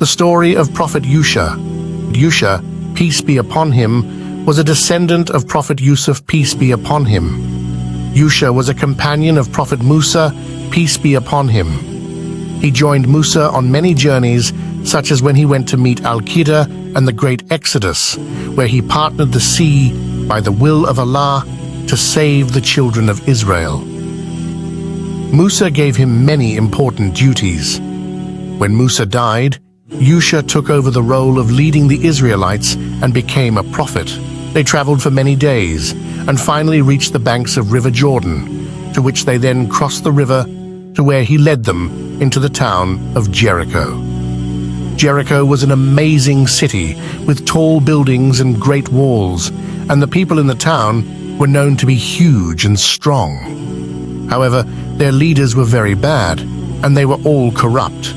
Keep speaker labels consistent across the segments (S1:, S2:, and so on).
S1: The story of Prophet Yusha. Yusha, peace be upon him, was a descendant of Prophet Yusuf, peace be upon him. Yusha was a companion of Prophet Musa, peace be upon him. He joined Musa on many journeys, such as when he went to meet Al-Qaeda and the Great Exodus, where he partnered the sea by the will of Allah to save the children of Israel. Musa gave him many important duties. When Musa died, Yusha took over the role of leading the Israelites and became a prophet. They traveled for many days and finally reached the banks of River Jordan, to which they then crossed the river to where he led them into the town of Jericho. Jericho was an amazing city with tall buildings and great walls, and the people in the town were known to be huge and strong. However, their leaders were very bad, and they were all corrupt.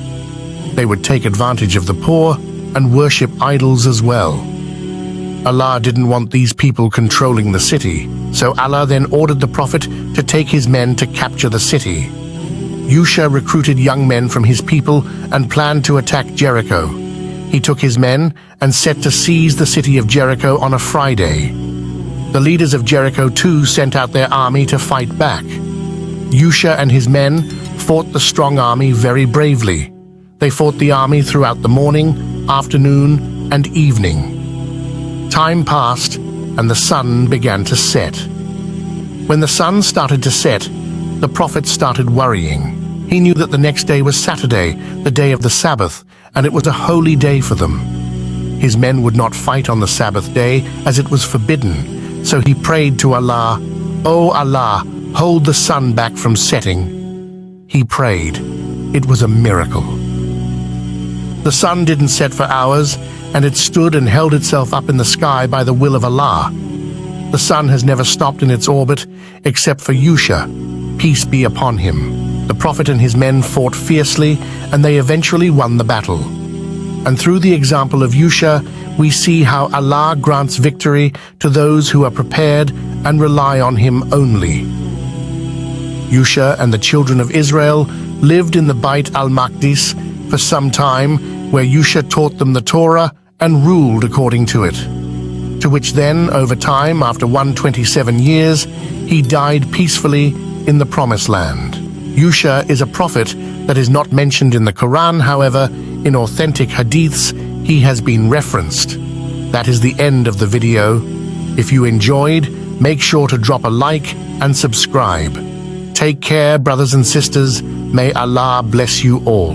S1: They would take advantage of the poor and worship idols as well. Allah didn't want these people controlling the city, so Allah then ordered the Prophet to take his men to capture the city. Yusha recruited young men from his people and planned to attack Jericho. He took his men and set to seize the city of Jericho on a Friday. The leaders of Jericho too sent out their army to fight back. Yusha and his men fought the strong army very bravely. They fought the army throughout the morning, afternoon, and evening. Time passed, and the sun began to set. When the sun started to set, the Prophet started worrying. He knew that the next day was Saturday, the day of the Sabbath, and it was a holy day for them. His men would not fight on the Sabbath day, as it was forbidden, so he prayed to Allah, "O Allah, hold the sun back from setting." He prayed. It was a miracle. The sun didn't set for hours, and it stood and held itself up in the sky by the will of Allah. The sun has never stopped in its orbit, except for Yusha, peace be upon him. The Prophet and his men fought fiercely, and they eventually won the battle. And through the example of Yusha, we see how Allah grants victory to those who are prepared and rely on him only. Yusha and the children of Israel lived in the Bait al-Maqdis for some time, where Yusha taught them the Torah and ruled according to it. To which then, over time, after 127 years, he died peacefully in the Promised Land. Yusha is a prophet that is not mentioned in the Quran, however, in authentic hadiths, he has been referenced. That is the end of the video. If you enjoyed, make sure to drop a like and subscribe. Take care, brothers and sisters. May Allah bless you all.